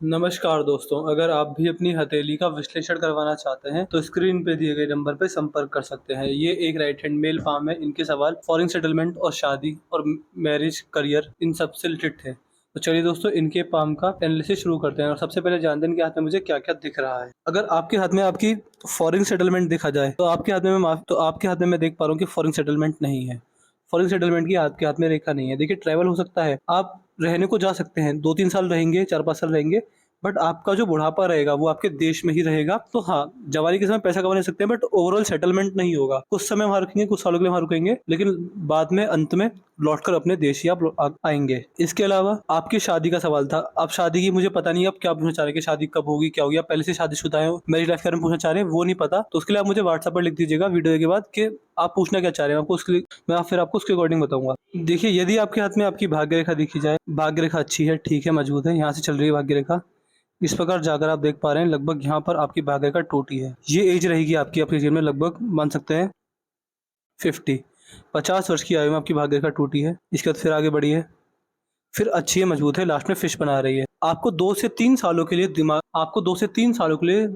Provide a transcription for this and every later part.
नमस्कार दोस्तों, अगर आप भी अपनी हथेली का विश्लेषण करवाना चाहते हैं तो स्क्रीन पे दिए गए नंबर पे संपर्क कर सकते हैं। ये एक राइट हैंड मेल पाम है। इनके सवाल फॉरेन सेटलमेंट और शादी और मैरिज करियर इन सब से रिलेटेड है। तो चलिए दोस्तों, इनके पाम का एनालिसिस शुरू करते हैं और सबसे पहले जानते हैं इनके हाथ में मुझे क्या क्या दिख रहा है। अगर आपके हाथ में आपकी फॉरेन सेटलमेंट देखा जाए तो आपके हाथ में मैं देख पा रहा हूँ कि फॉरेन सेटलमेंट नहीं है। फॉरेन सेटलमेंट की आपके हाथ में रेखा नहीं है। देखिए, ट्रैवल हो सकता है, आप रहने को जा सकते हैं, 2-3 साल रहेंगे, 4-5 साल रहेंगे, बट आपका जो बुढ़ापा रहेगा वो आपके देश में ही रहेगा। तो हाँ, जवानी के समय पैसा कमा नहीं सकते हैं, बट ओवरऑल सेटलमेंट नहीं होगा। कुछ समय वहाँ रुकेंगे, कुछ सालों के लिए वहाँ रुकेंगे, लेकिन बाद में अंत में लौटकर अपने देश ही आप आएंगे। इसके अलावा आपकी शादी का सवाल था। आप शादी की मुझे पता नहीं आप क्या पूछना चाह रहे हैं कि शादी कब होगी, क्या होगी। आप पहले से शादीशुदा हैं, मैरिज लाइफ के बारे में पूछना चाह रहे हैं, वो नहीं पता, तो उसके लिए आप मुझे व्हाट्सएप पर लिख दीजिएगा वीडियो के बाद कि आप पूछना क्या चाह रहे हैं। आपको उसके लिए मैं फिर आपको उसके अकॉर्डिंग बताऊंगा। देखिए, यदि आपके हाथ में आपकी भाग्य रेखा देखी जाए, भाग्य रेखा अच्छी है, ठीक है, मजबूत है, यहाँ से चल रही है भाग्य रेखा। इस प्रकार जाकर आप देख पा रहे हैं लगभग यहाँ पर आपकी भाग्य रेखा टूटी है। ये एज रहेगी आपकी आपके जीवन में लगभग मान सकते हैं 50। 50 वर्ष की आयु में आपकी भाग्य रेखा टूटी है। इसके बाद फिर आगे बढ़ी है, फिर अच्छी है, मजबूत है, लास्ट में फिश बना रही है। आपको 2 से 3 सालों के लिए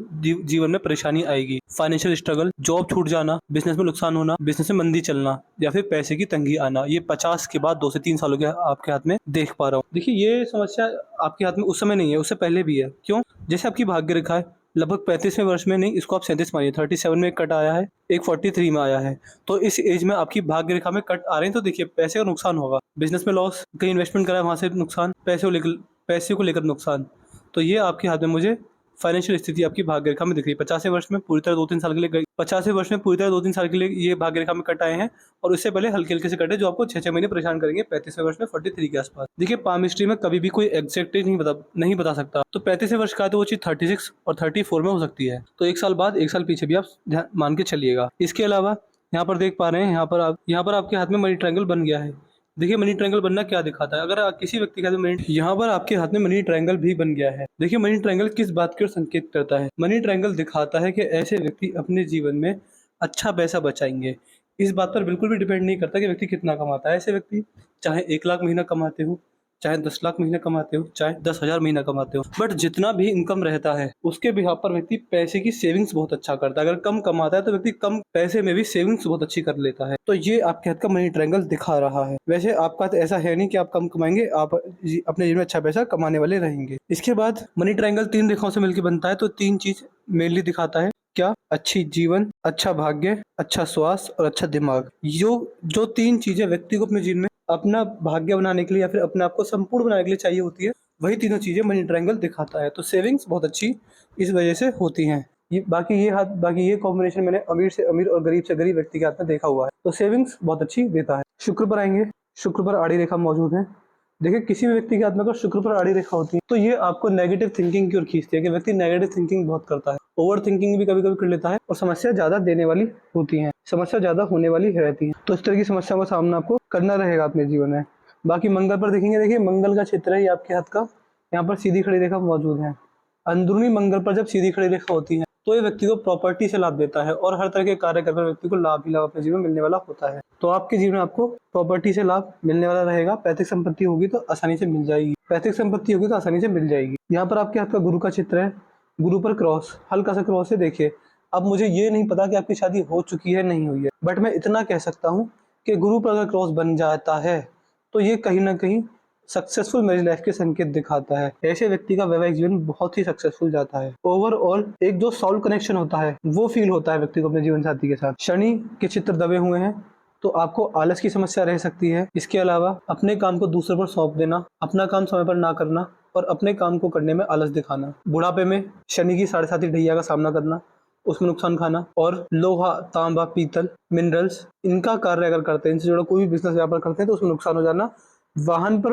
जीवन में परेशानी आएगी। फाइनेंशियल स्ट्रगल, जॉब छूट जाना, बिजनेस में नुकसान होना, बिजनेस में मंदी चलना या फिर पैसे की तंगी आना, ये 50 के बाद 2 से 3 सालों के आपके हाथ में देख पा रहा हूँ। देखिए, ये समस्या आपके हाथ में उस समय नहीं है, उससे पहले भी है। क्यों? जैसे आपकी भाग्य रेखा है लगभग 35वें वर्ष में, नहीं, इसको आप 37 मानिए, 37 में एक कट आया है, एक 43 में आया है। तो इस एज में आपकी भाग्य रेखा में कट आ रहे हैं, तो देखिए पैसे का नुकसान होगा, बिजनेस में लॉस, कहीं इन्वेस्टमेंट करा है वहाँ से नुकसान, पैसे को लेकर नुकसान। तो ये आपके हाथ में मुझे फाइनेंशियल स्थिति आपकी भाग्य रेखा में दिख रही है। 50वें वर्ष में पूरी तरह 2-3 साल के लिए गई, 50वें वर्ष में पूरी तरह 2-3 साल के लिए ये भाग्य रेखा में कट आए हैं, और उससे पहले हल्के-हल्के से कटे जो आपको 6-6 महीने परेशान करेंगे 35वें वर्ष में 43 के आस-पास। देखिए, पामस्ट्री में कभी भी कोई एग्जैक्ट एज नहीं बता सकता। तो 35वें वर्ष का है तो वो चीज़ 36 और 34 में हो सकती है। तो 1 साल बाद, 1 साल पीछे भी आप ध्यान मान के चलिएगा। इसके अलावा यहाँ पर देख पा रहे हैं, यहाँ पर आपके हाथ में मनी ट्रायंगल बन गया है। देखिए, मनी ट्रायंगल बनना क्या दिखाता है? अगर किसी व्यक्ति के हाथ में मनी यहाँ पर आपके हाथ में मनी ट्रायंगल भी बन गया है। देखिए, मनी ट्रायंगल किस बात की ओर संकेत करता है? मनी ट्रायंगल दिखाता है कि ऐसे व्यक्ति अपने जीवन में अच्छा पैसा बचाएंगे। इस बात पर बिल्कुल भी डिपेंड नहीं करता कि व्यक्ति कितना कमाता है। ऐसे व्यक्ति चाहे 1 लाख महीना कमाते हो, चाहे 10 लाख महीना कमाते हो, चाहे 10,000 महीना कमाते हो, बट जितना भी इनकम रहता है उसके बिहाफ पर व्यक्ति पैसे की सेविंग्स बहुत अच्छा करता है। अगर कम कमाता है तो व्यक्ति कम पैसे में भी सेविंग्स बहुत अच्छी कर लेता है। तो ये आपके हाथ का मनी ट्रायंगल दिखा रहा है। वैसे आपका तो ऐसा है नहीं कि आप कम कमाएंगे, आप अपने जीवन में अच्छा पैसा कमाने वाले रहेंगे। इसके बाद मनी ट्रायंगल 3 रेखाओं से मिलकर बनता है, तो 3 चीज मेनली दिखाता है। क्या? अच्छी जीवन, अच्छा भाग्य, अच्छा स्वास्थ्य और अच्छा दिमाग। जो 3 चीजें व्यक्ति को अपने जीवन में अपना भाग्य बनाने के लिए या फिर अपने आप को संपूर्ण बनाने के लिए चाहिए होती है, वही तीनों चीजें मनी ट्रायंगल दिखाता है। तो सेविंग्स बहुत अच्छी इस वजह से होती हैं। बाकी ये कॉम्बिनेशन मैंने अमीर से अमीर और गरीब से गरीब व्यक्ति के हाथ में देखा हुआ है। तो सेविंग्स बहुत अच्छी देता है। शुक्र पर आएंगे, शुक्र पर आड़ी रेखा मौजूद है। देखिए, किसी भी व्यक्ति के हाथ में अगर शुक्र पर आड़ी रेखा होती है तो ये आपको नेगेटिव थिंकिंग की ओर खींचती है कि व्यक्ति नेगेटिव थिंकिंग बहुत करता है, ओवर थिंकिंग भी कभी कभी कर लेता है, और समस्या ज्यादा देने वाली होती है, समस्या ज्यादा होने वाली रहती है। तो इस तरह की समस्या का सामना आपको करना रहेगा अपने जीवन में। बाकी मंगल पर देखेंगे, देखिए मंगल का क्षेत्र है ये आपके हाथ का, यहाँ पर सीधी खड़ी रेखा मौजूद है। अंदरूनी मंगल पर जब सीधी खड़ी रेखा होती है तो ये व्यक्ति को प्रॉपर्टी से लाभ देता है, और हर तरह के कार्य कर व्यक्ति को लाभ ही लाभ अपने जीवन में मिलने वाला होता है। तो आपके जीवन में आपको प्रॉपर्टी से लाभ मिलने वाला रहेगा। पैतृक संपत्ति होगी तो आसानी से मिल जाएगी, यहाँ पर आपके हाथ का गुरु का चित्र है, गुरु पर क्रॉस, हल्का सा क्रॉस है। देखिए, अब मुझे ये नहीं पता कि आपकी शादी हो चुकी है नहीं हुई है, बट मैं इतना कह सकता हूँ कि गुरु पर अगर क्रॉस बन जाता है तो ये कहीं ना कहीं सक्सेसफुल मैरिज लाइफ के संकेत दिखाता है। ऐसे व्यक्ति का वैवाहिक जीवन बहुत ही सक्सेसफुल जाता है। ओवरऑल एक जो सॉल्व कनेक्शन होता है वो फील होता है व्यक्ति को अपने जीवन साथी के साथ। शनि के चित्र दबे हुए हैं तो आपको आलस की समस्या रह सकती है। इसके अलावा अपने काम को दूसरे पर सौंप देना, अपना काम समय पर ना करना और अपने काम को करने में आलस दिखाना, बुढ़ापे में शनि की 7.5 ढैया का सामना करना, उसमें नुकसान खाना, और लोहा, तांबा, पीतल, मिनरल्स, इनका कार्य अगर करते हैं, इनसे जुड़ा कोई भी बिजनेस व्यापार करते हैं तो उसमें नुकसान हो जाना, वाहन पर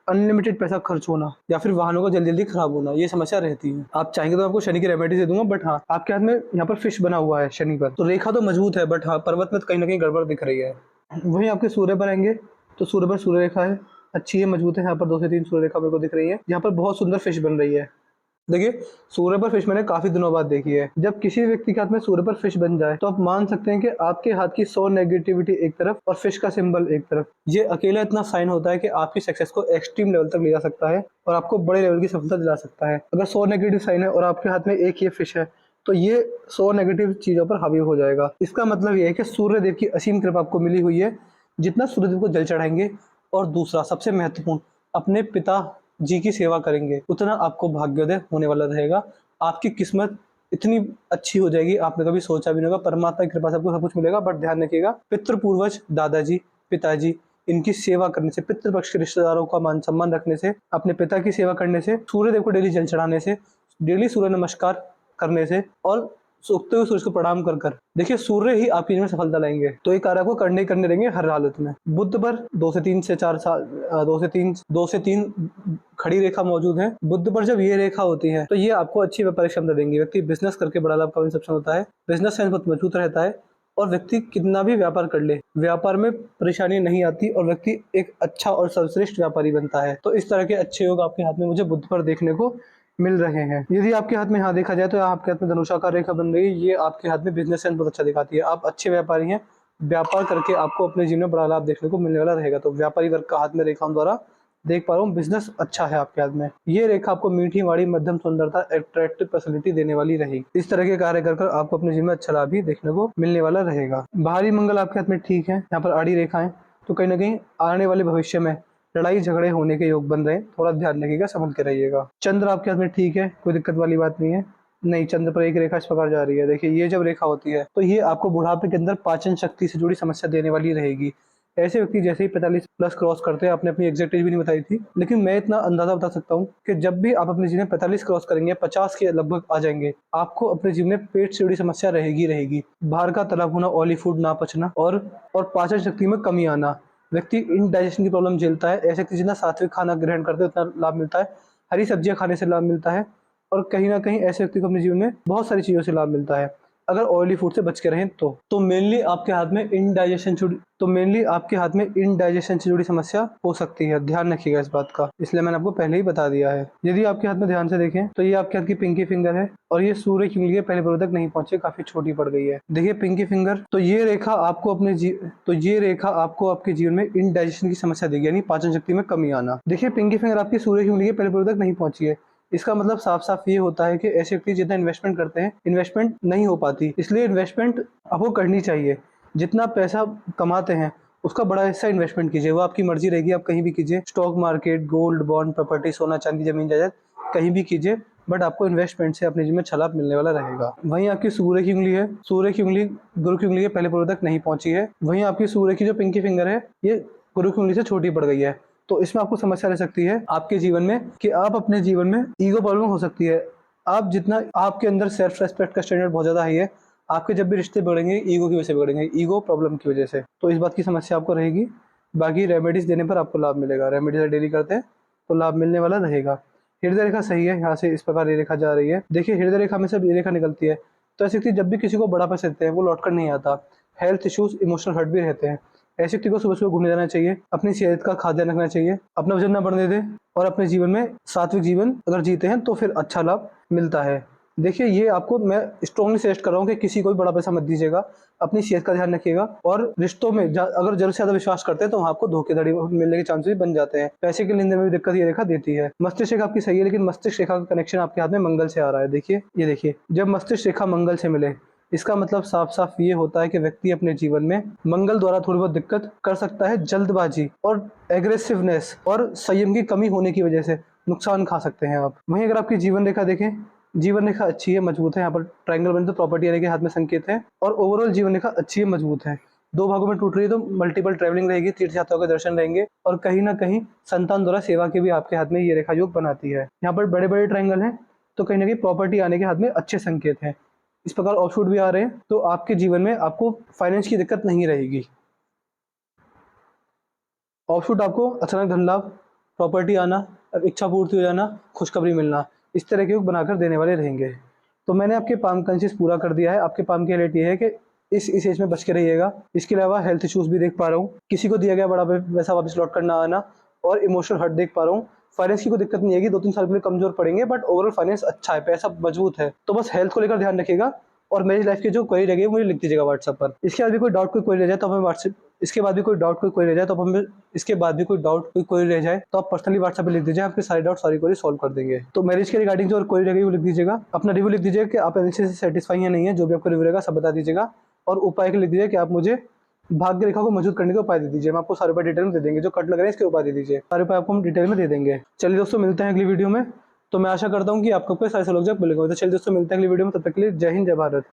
अनलिमिटेड पैसा खर्च होना या फिर वाहनों का जल्दी जल्दी खराब होना, ये समस्या रहती है। आप चाहेंगे तो आपको शनि की रेमेडी दे दूंगा, बट हाँ, आपके हाथ में यहाँ पर फिश बना हुआ है शनि पर, तो रेखा तो मजबूत है, बट हाँ, पर्वत में कहीं ना कहीं गड़बड़ दिख रही है। वहीं आपके सूर्य पर आएंगे तो सूर्य पर सूर्य रेखा है, अच्छी है, मजबूत है। यहाँ पर 2 से 3 सूर्य रेखा मेरे को दिख रही है। यहाँ पर बहुत सुंदर फिश बन रही है। देखिए, सूर्य पर फिश मैंने काफी दिनों बाद देखी है। जब किसी व्यक्ति के हाथ में सूर्य पर फिश बन जाए तो आप मान सकते हैं कि आपके हाथ की 100 नेगेटिविटी एक तरफ और फिश का सिंबल एक तरफ, ये अकेला इतना साइन होता है कि आपकी सक्सेस को एक्सट्रीम लेवल तक ले जा सकता है और आपको बड़े लेवल की सफलता दिला सकता है। अगर 100 नेगेटिव साइन है और आपके हाथ में एक ये फिश है तो ये 100 नेगेटिव चीजों पर हावी हो जाएगा। इसका मतलब ये है कि सूर्यदेव की असीम कृपा आपको मिली हुई है। जितना सूर्यदेव को जल चढ़ाएंगे और दूसरा सबसे महत्वपूर्ण, अपने पिता जी की सेवा करेंगे, उतना आपको भाग्योदय होने वाला रहेगा। आपकी किस्मत इतनी अच्छी हो जाएगी, आपने कभी सोचा भी नहीं होगा। परमात्मा की कृपा से आपको सब कुछ मिलेगा। बट ध्यान रखिएगा, पितृ पूर्वज, दादाजी, पिताजी, इनकी सेवा करने से, पितृपक्ष के रिश्तेदारों का मान सम्मान रखने से, अपने पिता की सेवा करने से, सूर्यदेव को डेली जल चढ़ाने से, डेली सूर्य नमस्कार करने से और उगते हुए सूरज को प्रणाम कर कर देखिए सूर्य ही आपकी जीवन में सफलता लाएंगे। तो ये कार्य आपको करने ही करने रहेंगे हर हालत में। बुध पर 2 से 3 खड़ी रेखा मौजूद है। बुध पर जब ये रेखा होती है तो ये आपको अच्छी व्यापारिक क्षमता देंगी। व्यक्ति बिजनेस करके बड़ा लाभ का सक्षम होता है, बिजनेस सेंस बहुत मजबूत रहता है और व्यक्ति कितना भी व्यापार कर ले, व्यापार में परेशानी नहीं आती और व्यक्ति एक अच्छा और सर्वश्रेष्ठ व्यापारी बनता है। तो इस तरह के अच्छे योग आपके हाथ में मुझे बुध पर देखने को मिल रहे हैं। यदि आपके हाथ में यहाँ देखा जाए तो आपके हाथ में धनुषाकार रेखा बन रही है, ये आपके हाथ में बिजनेस सेंस बहुत अच्छा दिखाती है। आप अच्छे व्यापारी हैं, व्यापार करके आपको अपने जीवन में बड़ा लाभ देखने को मिलने वाला रहेगा। तो व्यापारी वर्ग का हाथ में रेखाओं द्वारा देख पा रहा हूँ, बिजनेस अच्छा है आपके हाथ में। ये रेखा आपको मीठी वाड़ी मध्यम सुंदरता अट्रैक्टिव पर्सनैलिटी देने वाली रहेगी। इस तरह के कार्य कर आपको अपने जीवन में अच्छा लाभ भी देखने को मिलने वाला रहेगा। बाहरी मंगल आपके हाथ में ठीक है, यहाँ पर आड़ी रेखा है, तो कहीं ना कहीं आने वाले भविष्य में लड़ाई झगड़े होने के योग बन रहे हैं, थोड़ा ध्यान रखिएगा, संभल के रहिएगा। चंद्र आपके हाथ में ठीक है, कोई दिक्कत वाली बात नहीं है। नहीं, चंद्र पर एक रेखा इस प्रकार जा रही है। देखिए, ये जब रेखा होती है तो ये आपको बुढ़ापे के अंदर पाचन शक्ति से जुड़ी समस्या देने वाली रहेगी। ऐसे व्यक्ति जैसे ही 45 प्लस क्रॉस करते हैं, आपने अपनी एग्जैक्ट एज भी नहीं बताई थी, लेकिन मैं इतना अंदाजा बता सकता हूँ कि जब भी आप अपने जीवन में 45 क्रॉस करेंगे, 50 के लगभग आ जाएंगे, आपको अपने जीवन में पेट से जुड़ी समस्या रहेगी। बाहर का तला भुना ऑयली फूड ना पचना और पाचन शक्ति में कमी आना, व्यक्ति इंडाइजेशन की प्रॉब्लम झेलता है। ऐसे व्यक्ति जितना सात्विक खाना ग्रहण करते हैं उतना लाभ मिलता है, हरी सब्जियां खाने से लाभ मिलता है और कहीं ना कहीं ऐसे व्यक्ति को अपने जीवन में बहुत सारी चीजों से लाभ मिलता है अगर ऑयली फूड से बच के रहें तो मेनली आपके हाथ में इनडाइजेशन से जुड़ी समस्या हो सकती है। ध्यान रखिएगा इस बात का, इसलिए मैंने आपको पहले ही बता दिया है। यदि आपके हाथ में ध्यान से देखें तो ये आपके हाथ की पिंकी फिंगर है और ये सूर्य की उंगली के पहले पर्वत तक नहीं पहुंचे, काफी छोटी पड़ गई है। देखिए पिंकी फिंगर, तो ये रेखा आपको आपके जीवन में इनडाइजेशन की समस्या देगी, यानी पाचन शक्ति में कमी आना। देखिए पिंकी फिंगर आपकी सूर्य की उंगली के पहले पर्वत तक नहीं पहुंची है, इसका मतलब साफ साफ ये होता है कि ऐसे व्यक्ति जितना इन्वेस्टमेंट करते हैं, इन्वेस्टमेंट नहीं हो पाती। इसलिए इन्वेस्टमेंट आपको करनी चाहिए। जितना पैसा कमाते हैं उसका बड़ा हिस्सा इन्वेस्टमेंट कीजिए, वो आपकी मर्जी रहेगी, आप कहीं भी कीजिए, stock market, gold, bond, property, सोना चांदी, जमीन जायदाद, कहीं भी कीजिए, बट आपको इन्वेस्टमेंट से अपने जीवन में अच्छा लाभ मिलने वाला रहेगा। वहीं आपकी सूर्य की उंगली है, सूर्य की उंगली गुरु की उंगली के पहले पर्वत तक नहीं पहुंची है। वहीं आपकी सूर्य की जो पिंकी फिंगर है ये गुरु की उंगली से छोटी पड़ गई है। तो इसमें आपको समस्या रह सकती है आपके जीवन में कि आप अपने जीवन में ईगो प्रॉब्लम हो सकती है। आप जितना आपके अंदर सेल्फ रेस्पेक्ट का स्टैंडर्ड बहुत ज्यादा हाई है, आपके जब भी रिश्ते बढ़ेंगे ईगो की वजह से बढ़ेंगे, ईगो प्रॉब्लम की वजह से। तो इस बात की समस्या आपको रहेगी। बाकी रेमेडीज देने पर आपको लाभ मिलेगा, रेमेडीज डेली करते हैं तो लाभ मिलने वाला रहेगा। हृदय रेखा सही है, यहाँ से इस प्रकार ये रेखा जा रही है। देखिए हृदय रेखा में से ये रेखा निकलती है तो ऐसे व्यक्ति जब भी किसी को बड़ा पैसे देते हैं वो लौट कर नहीं आता। हेल्थ इश्यूज, इमोशनल हर्ट भी रहते हैं। ऐसे व्यक्ति को सुबह सुबह घूमने जाना चाहिए, अपनी सेहत का खास ध्यान रखना चाहिए, अपना वजन न बढ़ने दें और अपने जीवन में सात्विक जीवन अगर जीते हैं तो फिर अच्छा लाभ मिलता है। देखिए ये आपको मैं स्ट्रांगली सजेस्ट कर रहा हूँ कि किसी को भी बड़ा पैसा मत दीजिएगा, अपनी सेहत का ध्यान रखिएगा और रिश्तों में अगर जरूर से ज्यादा विश्वास करते हैं तो वहाँ आपको धोखेधड़ी मिलने के चांसेस बन जाते हैं। पैसे के लेन देन में भी दिक्कत ये रेखा देती है। मस्तिष्क रेखा आपकी सही है, लेकिन मस्तिष्क रेखा का कनेक्शन आपके हाथ में मंगल से आ रहा है। देखिए ये देखिए, जब मस्तिष्क रेखा मंगल से मिले इसका मतलब साफ साफ ये होता है कि व्यक्ति अपने जीवन में मंगल द्वारा थोड़ी बहुत दिक्कत कर सकता है। जल्दबाजी और एग्रेसिवनेस और संयम की कमी होने की वजह से नुकसान खा सकते हैं आप। वहीं अगर आपकी जीवन रेखा देखें, जीवन रेखा अच्छी है, मजबूत है, यहाँ पर ट्रायंगल बने तो प्रॉपर्टी आने के हाथ में संकेत है और ओवरऑल जीवन रेखा अच्छी है, मजबूत है। 2 भागों में टूट रही है तो मल्टीपल ट्रैवलिंग रहेगी, तीर्थ यात्राओं के दर्शन रहेंगे और कहीं ना कहीं संतान द्वारा सेवा के भी आपके हाथ में ये रेखा योग बनाती है। यहाँ पर बड़े बड़े ट्रायंगल हैं तो कहीं ना कहीं प्रॉपर्टी आने के हाथ में अच्छे संकेत हैं। इस प्रकार ऑफशूट भी आ रहे हैं तो आपके जीवन में आपको फाइनेंस की दिक्कत नहीं रहेगी। ऑफशूट आपको अचानक धन लाभ, प्रॉपर्टी आना, इच्छा पूर्ति हो जाना, खुशखबरी मिलना, इस तरह के योग बनाकर देने वाले रहेंगे। तो मैंने आपके पाम कंसिस पूरा कर दिया है। आपके पाम की हाईलाइट ये है कि इस एज में बच के रहिएगा। इसके अलावा हेल्थ इश्यूज भी देख पा रहा हूँ, किसी को दिया गया बड़ा पैसा वापस लौट कर ना आना और इमोशनल हर्ट देख पा रहा हूँ। फाइनेंस की कोई दिक्कत नहीं है, 2-3 साल के लिए कमजोर पड़ेंगे, बट ओवरऑल फाइनेंस अच्छा है, पैसा मजबूत है। तो बस हेल्थ को लेकर ध्यान रखिएगा। और मैरिज लाइफ की जो क्वेरी रहेगी मुझे लिख दीजिएगा व्हाट्सएप पर। इसके बाद भी कोई डाउट कोई क्वेरी रह जाए तो हमें व्हाट्सएप इसके बाद भी कोई डाउट कोई क्वेरी रह जाए तो हमें इसके बाद भी कोई डाउट कोई क्वेरी रह जाए तो आप पर्सनली व्हाट्सएप पे लिख दीजिए, आपके सारे डाउट सारी क्वेरी सॉल्व कर देंगे। तो मैरिज के रिगार्डिंग जो क्वेरी रहेगी वो लिख दीजिएगा। अपना रिव्यू लिख दीजिएगा कि आप एलएलसी से सेटिस्फाई है नहीं है, जो भी आपका रिव्यू रहेगा सब बता दीजिएगा। और उपाय के लिख दीजिए कि आप मुझे भाग्य रेखा को मजबूत करने के उपाय दे दीजिए। हम आपको सारे उपाय डिटेल में दे देंगे, जो कट लग रहे हैं इसके उपाय दे दीजिए, सारे उपाय आपको हम डिटेल में दे देंगे। चलिए दोस्तों, मिलते हैं अगली वीडियो में। तो मैं आशा करता हूँ कि आपको सारे सलूक जब मिलेगा। तो चलिए दोस्तों, मिलते हैं अगली वीडियो में, तब तक के लिए जय हिंद, जय भारत।